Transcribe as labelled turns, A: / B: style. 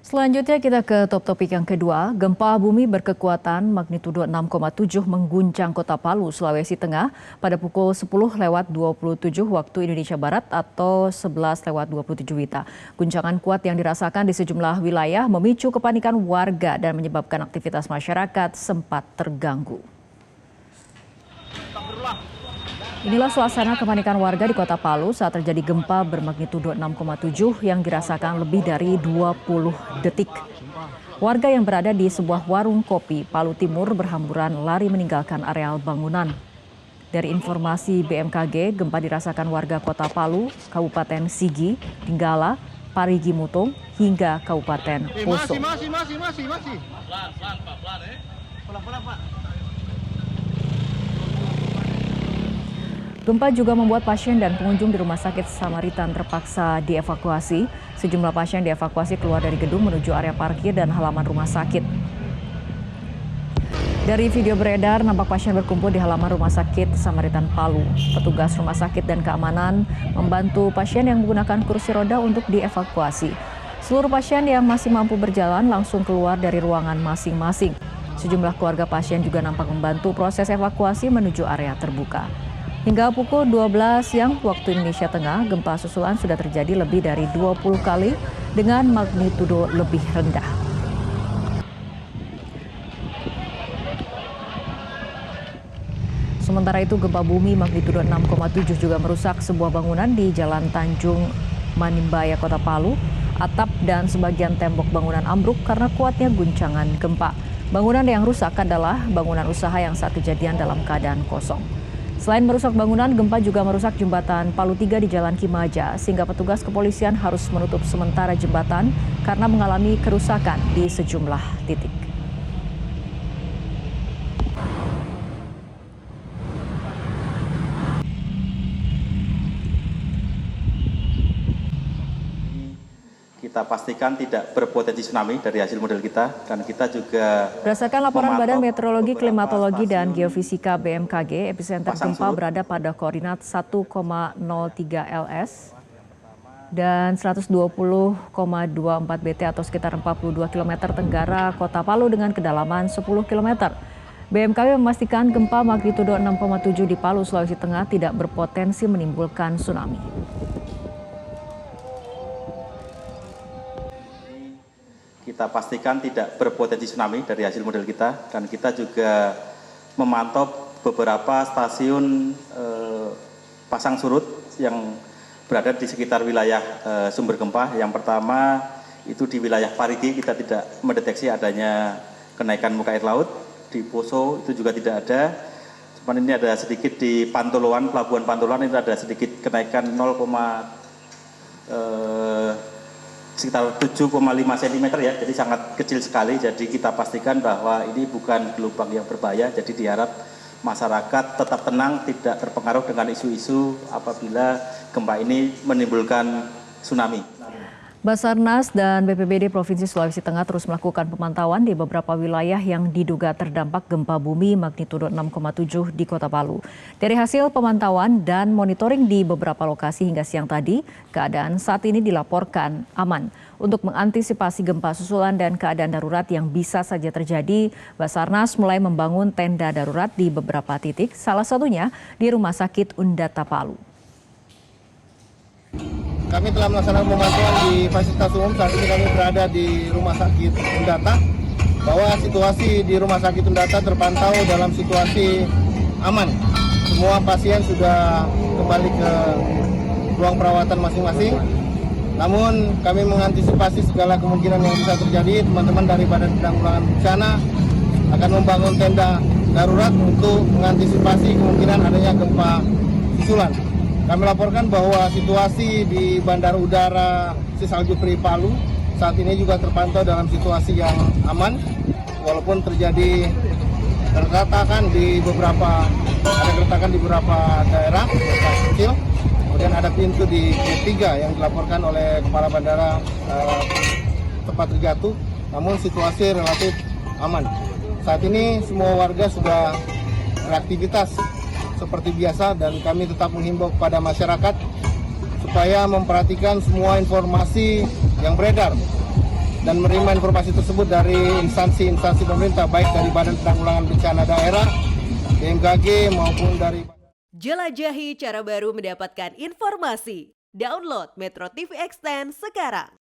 A: Selanjutnya kita ke topik yang kedua. Gempa bumi berkekuatan magnitudo 6,7 mengguncang kota Palu, Sulawesi Tengah pada pukul 10:27 waktu Indonesia Barat atau 11:27 WITA. Guncangan kuat yang dirasakan di sejumlah wilayah memicu kepanikan warga dan menyebabkan aktivitas masyarakat sempat terganggu. Inilah suasana kepanikan warga di kota Palu saat terjadi gempa bermagnitudo 6,7 yang dirasakan lebih dari 20 detik. Warga yang berada di sebuah warung kopi Palu Timur berhamburan lari meninggalkan areal bangunan. Dari informasi BMKG, gempa dirasakan warga kota Palu, Kabupaten Sigi, Dinggala, Parigi Mutong, hingga Kabupaten Poso. Gempa juga membuat pasien dan pengunjung di Rumah Sakit Samaritan terpaksa dievakuasi. Sejumlah pasien dievakuasi keluar dari gedung menuju area parkir dan halaman rumah sakit. Dari video beredar, nampak pasien berkumpul di halaman Rumah Sakit Samaritan Palu. Petugas rumah sakit dan keamanan membantu pasien yang menggunakan kursi roda untuk dievakuasi. Seluruh pasien yang masih mampu berjalan langsung keluar dari ruangan masing-masing. Sejumlah keluarga pasien juga nampak membantu proses evakuasi menuju area terbuka. Hingga pukul 12 siang waktu Indonesia Tengah, gempa susulan sudah terjadi lebih dari 20 kali dengan magnitudo lebih rendah. Sementara itu, gempa bumi magnitudo 6,7 juga merusak sebuah bangunan di Jalan Tanjung Manimbaya, Kota Palu. Atap dan sebagian tembok bangunan ambruk karena kuatnya guncangan gempa. Bangunan yang rusak adalah bangunan usaha yang saat kejadian dalam keadaan kosong. Selain merusak bangunan, gempa juga merusak jembatan Palu 3 di Jalan Kimaja, sehingga petugas kepolisian harus menutup sementara jembatan karena mengalami kerusakan di sejumlah titik.
B: Kita pastikan tidak berpotensi tsunami dari hasil model kita, dan kita juga
A: berdasarkan laporan Badan Meteorologi, Klimatologi, dan Geofisika BMKG, epicenter gempa berada pada koordinat 1,03 LS dan 120,24 BT atau sekitar 42 km tenggara kota Palu dengan kedalaman 10 km. BMKG memastikan gempa magnitudo 6,7 di Palu, Sulawesi Tengah tidak berpotensi menimbulkan tsunami.
B: Kita pastikan tidak berpotensi tsunami dari hasil model kita, dan kita juga memantau beberapa stasiun pasang surut yang berada di sekitar wilayah sumber gempa. Yang pertama itu di wilayah Parigi, kita tidak mendeteksi adanya kenaikan muka air laut. Di Poso itu juga tidak ada. Cuman ini ada sedikit di Pantoloan, Pelabuhan Pantoloan itu ada sedikit kenaikan sekitar 7,5 cm ya, jadi sangat kecil sekali. Jadi kita pastikan bahwa ini bukan gelombang yang berbahaya, jadi diharap masyarakat tetap tenang, tidak terpengaruh dengan isu-isu apabila gempa ini menimbulkan tsunami.
A: Basarnas dan BPBD Provinsi Sulawesi Tengah terus melakukan pemantauan di beberapa wilayah yang diduga terdampak gempa bumi magnitudo 6,7 di Kota Palu. Dari hasil pemantauan dan monitoring di beberapa lokasi hingga siang tadi, keadaan saat ini dilaporkan aman. Untuk mengantisipasi gempa susulan dan keadaan darurat yang bisa saja terjadi, Basarnas mulai membangun tenda darurat di beberapa titik, salah satunya di Rumah Sakit Undata Palu.
C: Kami telah melaksanakan pemantauan di fasilitas umum. Saat ini kami berada di Rumah Sakit Undata, bahwa situasi di Rumah Sakit Undata terpantau dalam situasi aman. Semua pasien sudah kembali ke ruang perawatan masing-masing. Namun kami mengantisipasi segala kemungkinan yang bisa terjadi. Teman-teman dari Badan Penanggulangan Bencana akan membangun tenda darurat untuk mengantisipasi kemungkinan adanya gempa susulan. Kami laporkan bahwa situasi di Bandara Udara Sisaljupri Palu saat ini juga terpantau dalam situasi yang aman, walaupun terjadi keretakan di beberapa daerah kecil. Kemudian ada pintu di G3 yang dilaporkan oleh Kepala Bandara tempat terjatuh, namun situasi relatif aman. Saat ini semua warga sudah beraktivitas seperti biasa, dan kami tetap menghimbau kepada masyarakat supaya memperhatikan semua informasi yang beredar dan menerima informasi tersebut dari instansi-instansi pemerintah, baik dari Badan Penanggulangan Bencana Daerah, BMKG maupun dari...
D: Jelajahi cara baru mendapatkan informasi. Download Metro TV Extend sekarang.